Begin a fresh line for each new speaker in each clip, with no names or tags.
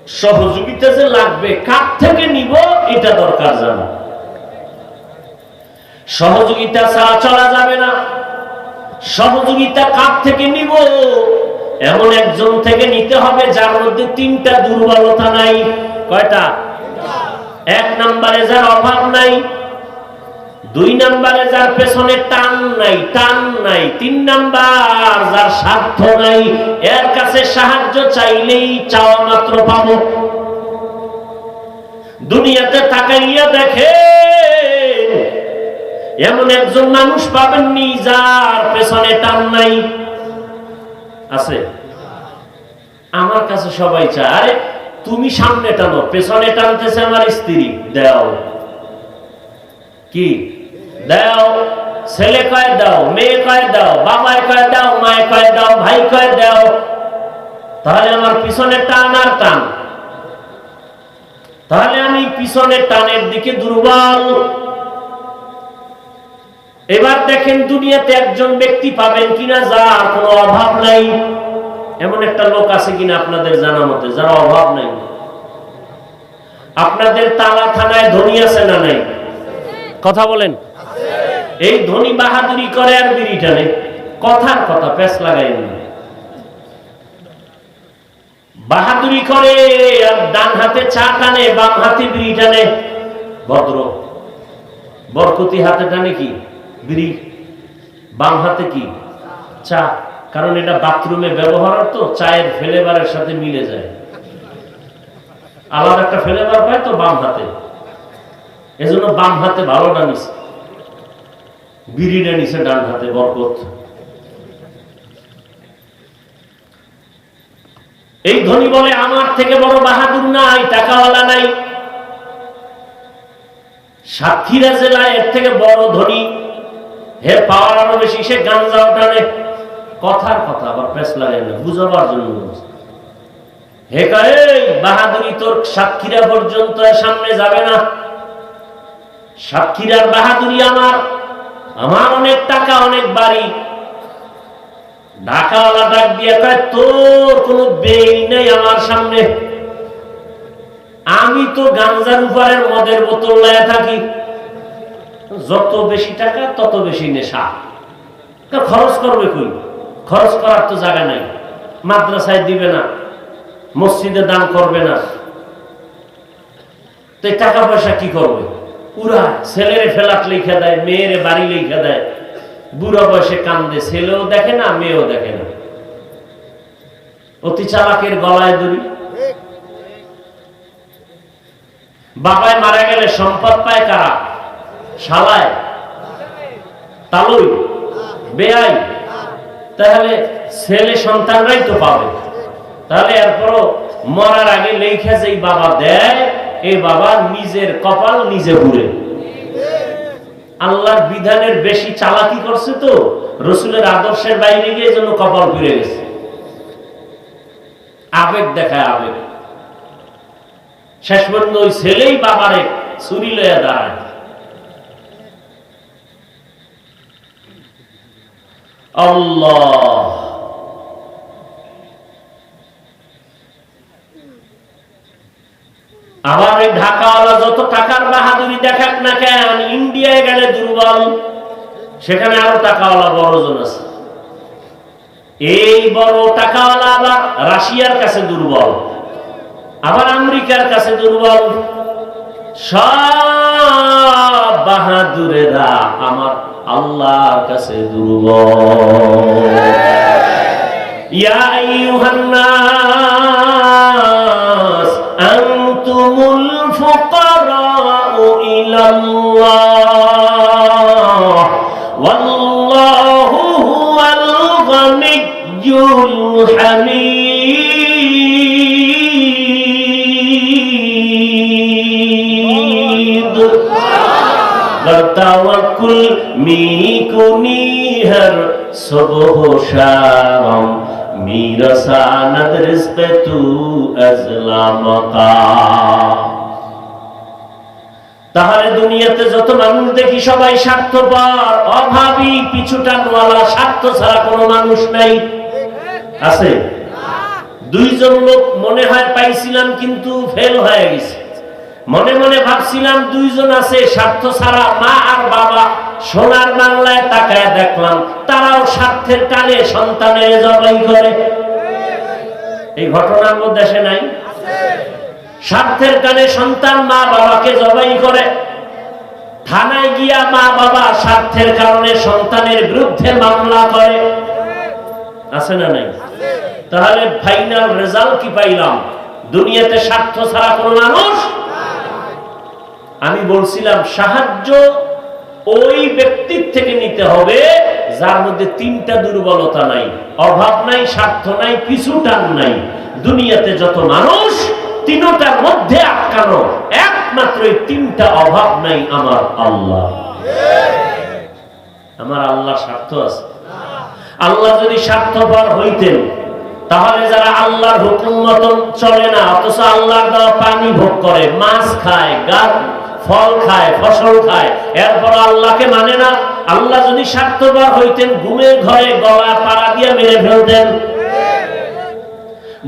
সহযোগিতা যে লাগবে কার থেকে নিব এটা দরকার জানা। সহযোগিতা ছাড়া চলা যাবে না। সহযোগিতা কার থেকে নিব, এমন একজন থেকে নিতে হবে যার মধ্যে তিনটা দুর্বলতা নাই। কয়টা? এক নম্বরে যার অভাব নাই, দুই নম্বরে যার পেছনে টান নাই, তিন নাম্বার যার স্বার্থ নাই, এর কাছে সাহায্য চাইলেই চাওয়া মাত্র পাবো। দুনিয়াতে তাকাইয়া দেখেন এমন একজন মানুষ পাবেননি যার পেছনে টান নাই। আছে? আমার কাছে সবাই চায়, আরে তুমি সামনে টানো, পেছনে টানতেছে আমার স্ত্রী, দাও। কি দাও? ছেলে কয় দাও, মেয়ে কয় দাও, বাবায় কয় দাও, মায় কয় দাও, ভাই কয় দাও। তাহলে আমার পিছনে টান আর টান, তাহলে আমি পিছনের টানের দিকে দুর্বল। এবার দেখেন দুনিয়াতে একজন ব্যক্তি পাবেন কিনা যার কোনো অভাব নাই। এমন একটা লোক আছে কিনা আপনাদের জানা মতে যার অভাব নাই? আপনাদের তালা থানায় ধনী আছে না নাই? কথা বলেন। এই ধনী বাহাদুরি করে আর বিড়ি টানে, কথার কথা, পেছ লাগাই না। বাহাদুরি করে আর ডান হাতে চা টানে, বাম হাতে বিড়ি টানে। ভদ্র বরকতি হাতে টানে কি? বিড়ি, বাম হাতে কি? চা। কারণ এটা বাথরুমে ব্যবহার, তো চায়ের ফ্লেভারের সাথে মিলে যায়, আলাদা একটা ফ্লেভার পায় তো বাম হাতে, এজন্য বাম হাতে ভালো টানিস, বিড়িটা নিছে ডান হাতে, বরকত। এই ধনী বলে আমার থেকে বড় বাহাদুর নাই, টাকাওয়ালা নাই। সাতক্ষীরা জেলায় এর থেকে বড় ধনী, হে পাওয়ার আরো বেশি, সে গাঞ্জাও টানে। কথার কথা, আবার পেছ লাগায় না, বুঝাবার জন্য বলছে। হে কয় বাহাদুরি তোর সাতক্ষীরা পর্যন্ত সামনে যাবে না। সাতক্ষীরার বাহাদুরি আমার, আমার অনেক টাকা, অনেক বাড়ি। ঢাকাওয়ালা ডাক দিয়ে কয় তোর কোনো বেই নেই আমার সামনে। আমি তো গাঞ্জার উপরের মদের বোতল লয়ে থাকি, যত বেশি টাকা তত বেশি নেশা। খরচ করবে কই? খরচ করার তো জায়গা নাই। মাদ্রাসায় দিবে না, মসজিদে দান করবে না, তো টাকা পয়সা কি করবে? পুরা ছেলেরে ফেলাট লিখে দেয়, মেয়েরে বাড়ি লিখে দেয়, বুড়া বয়সে কান্দে, ছেলেও দেখে না, মেয়েও দেখে না। অতি চালাকের গলায় দড়ি। বাবায় মারা গেলে সম্পদ পায় কারা? শালায়, তালুই, বেয়াই। তাহলে ছেলে সন্তানরাই তো পাবে। তাহলে এরপরও মরার আগে লেখা যেই বাবা দেয়, এই বাবা নিজের কপাল নিজে ঘুরে। আল্লাহর বিধানের বেশি চালাকি করছে তো, রসুলের আদর্শের বাইরে গিয়ে জন্য কপাল ঘুরে গেছে। আবেগ দেখায়, আবেগ। শেষ পর্যন্ত ওই ছেলেই বাবারে ছুরি লইয়া দাঁড়ায়। আল্লাহ, আবার ওই ঢাকাওয়ালা যত টাকার বাহাদুরি দেখাক না কেন, ইন্ডিয়ায় গেলে দুর্বল, সেখানে আরো টাকাওয়ালা বড়জন আছে। এই বড় টাকাওয়ালা আবার রাশিয়ার কাছে দুর্বল, আবার আমেরিকার কাছে দুর্বল। সব বাহাদুরেরা আমার আল্লাহর কাছে দুর্বল। ইয়া আইয়ুহান নাস আনতুমুল ফুকারাউ ইলাল্লাহ ওয়াল্লাহু হুয়াল গানিয়্যুল হামিদ। তাওয়াক্কুল মিকুনি হর সুবহ শাম মেরা সানাদ রিজক তু আজলামকা। তাহলে দুনিয়াতে যত মানুষ দেখি সবাই স্বার্থপর, অভাবী, পিছুটানওয়ালা, স্বার্থ ছাড়া কোনো মানুষ নাই। আছে? দুইজন লোক মনে হয় পাইছিলাম, কিন্তু ফেল হয়ে গেছে। মনে মনে ভাবছিলাম দুইজন আছে স্বার্থ ছাড়া, মা আর বাবা। সোনার বাংলায় তাকায় দেখলাম তারাও স্বার্থের টানে সন্তানের জবাই করে। এই ঘটনা আমাদের দেশে নাই? স্বার্থের টানে সন্তান মা বাবাকে জবাই করে। থানায় গিয়া মা বাবা স্বার্থের কারণে সন্তানের বিরুদ্ধে মামলা করে। আছে না নাই? তাহলে ফাইনাল রেজাল্ট কি পাইলাম? দুনিয়াতে স্বার্থ ছাড়া কোনো মানুষ। আমি বলছিলাম সাহায্য ওই ব্যক্তির থেকে নিতে হবে যার মধ্যে তিনটা দুর্বলতা নাই, অভাব নাই, স্বার্থ নাই, পিছু টান নাই। দুনিয়াতে যত মানুষ তিনটার মধ্যে আটকানো, একমাত্র এই তিনটা অভাব নাই আমার আল্লাহ। আমার আল্লাহ স্বার্থ আছে। আল্লাহ যদি স্বার্থপর হইতেন তাহলে যারা আল্লাহর হুকুম মতন চলে না, অথচ আল্লাহর দেওয়া পানি ভোগ করে, মাছ খায়, গাছ ফল খায়, ফসল খায়, এরপর আল্লাহকে মানে না। আল্লাহ যদি স্বার্থপর হইতেন ঘুমের ঘরে গলা পাড়া দিয়ে মেরে ফেলতেন।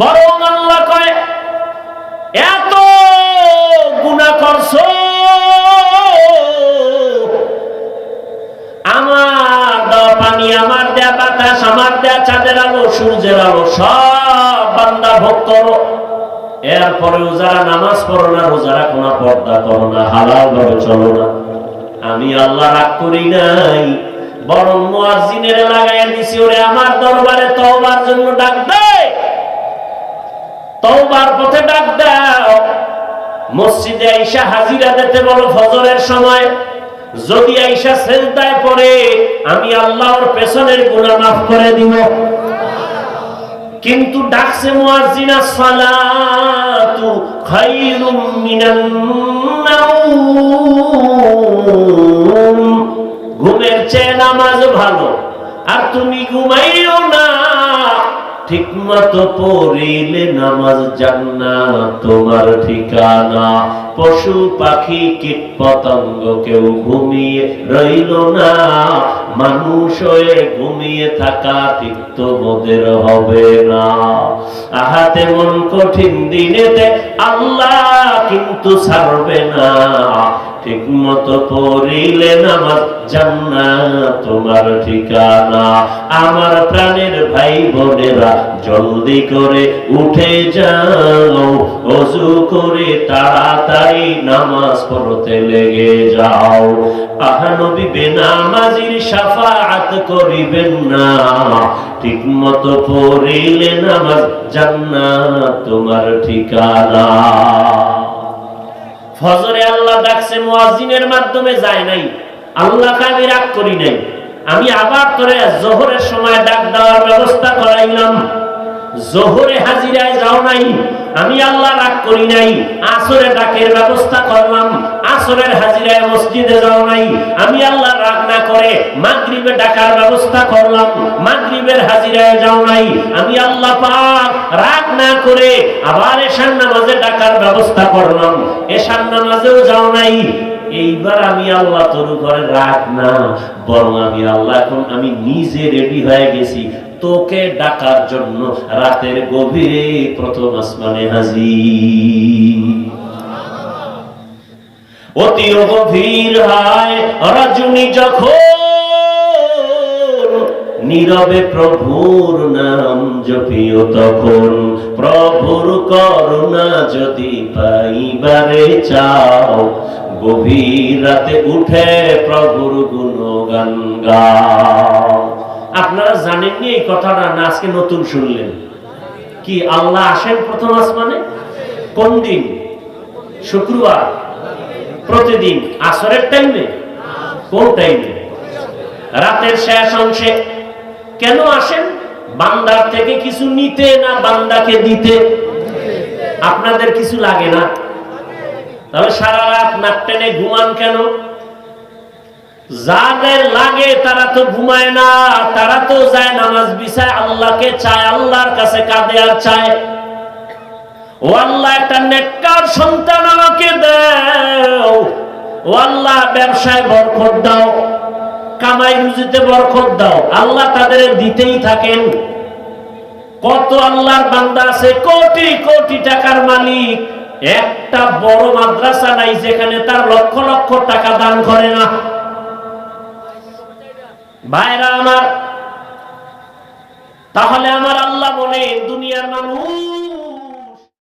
বরং আল্লাহ কয় এত গুনাহ করছো, আমার দেওয়া পানি, আমার দেয়া বাতাস, আমার দেয়া চাঁদের আলো, সূর্যের আলো সব বান্দা ভোগ করো। এরপরেও যারা নামাজ পড়ো না, রোজা রাখো না, পর্দা করো না, হালাল ভাবে চলো না, আমি আল্লাহ রাগ করি নাই, বরং মুয়াজ্জিনের লাগাইয়া দিছি, ওরে আমার দরবারে তওবার জন্য ডাক দে, তওবার পথে ডাক দাও। মসজিদে আইসা হাজিরা দিতে বলো ফজরের সময়। যদি আইসা সেজদায় পড়ে, আমি আল্লাহর পেছনের গুনাহ মাফ করে দিব। কিন্তু ডাকছে মুয়াজ্জিন সালাতু খায়রুম মিনান নাওম, ঘুমের চেয়ে নামাজ ভালো, আর তুমি ঘুমাইও না, ঠিকমতো পড়িলে নামাজ জান্নাত তোমার ঠিকানা। পশু পাখি কীট পতঙ্গ কেউ ঘুমিয়ে রইল না, মানুষ হয়ে ঘুমিয়ে থাকা ঠিক তোমাদের হবে না। আহাতে মন কঠিন দিনেতে আল্লাহ কিন্তু ছাড়বে না, ঠিক মতো পড়িলে নামাজ জান্নাত তোমার ঠিকানা। আমার প্রাণের ভাই বোনেরা জলদি করে উঠে যাও, ওযু করে তাড়াতাড়ি নামাজ পড়তে লেগে যাও। আহা নবী বেনামাজির শাফাআত করিবেন না, ঠিক মতো পড়িলে নামাজ জান্নাত তোমার ঠিকানা। ফজরে আল্লাহ ডাকছে মুয়াজ্জিনের মাধ্যমে, যায় নাই। আল্লাহকে আমি রাগ করি নাই, আমি আবার তোরে জোহরের সময় ডাক দেওয়ার ব্যবস্থা করাইলাম। জোহরে হাজিরায় যাও নাই, আমি আল্লাহ রাগ করি নাই, আসরে ডাকের ব্যবস্থা করলাম। আসরের হাজিরায় মসজিদে যাও নাই, আমি আল্লাহ রাগ না করে মাগরিবে ডাকার ব্যবস্থা করলাম। মাগরিবের হাজিরায় যাও নাই, আমি আল্লাহ পাক রাগ না করে আবার এশার নামাজে ডাকার ব্যবস্থা করলাম। এশার নামাজেও যাও নাই। এইবার আমি আল্লাহ তোর উপরে রাগ না, বরং আমি আল্লাহ এখন আমি নিজে রেডি হয়ে গেছি তোকে ডাকার জন্য। রাতের গভীরে প্রথম আসমানে হাজির। অতি গভীর হয় রজনী যখন, নীরবে প্রভুর নাম জপিও তখন। প্রভুর করুণা যদি পাইবারে চাও, গভীর রাতে উঠে প্রভুর গুণগান গাও। আপনারা জানেননি এই কথাটা, না আজকে নতুন শুনলেন? কি আল্লাহ আসেন প্রথম আসমানে? কোন দিন? শুক্রবার। প্রতিদিন আসরের টাইমে? কোন টাইমে? রাতের শেষ অংশে। কেন আসেন? বান্দার থেকে কিছু নিতে, না বান্দাকে দিতে? আপনাদের কিছু লাগে না? তাহলে সারা রাত নাক টেনে ঘুমান কেন? যাদের লাগে তারা তো ঘুমায় না, তারা তো যায় নামাজ বিছায়, আল্লাহকে চায়, আল্লাহর কাছে কাঁদে আর চায়, ও আল্লাহ একটা নেককার সন্তান আমাকে দাও, ও আল্লাহ ব্যবসায় বরকত দাও, কামাই রুজিতে বরকত দাও। আল্লাহ তাদের দিতেই থাকেন। কত আল্লাহর বান্দা আছে কোটি কোটি টাকার মালিক, একটা বড় মাদ্রাসা নাই যেখানে তার লক্ষ লক্ষ টাকা দান করে না। ভাইরা আমার, তাহলে আমার আল্লাহ বলেন দুনিয়ার মানুষ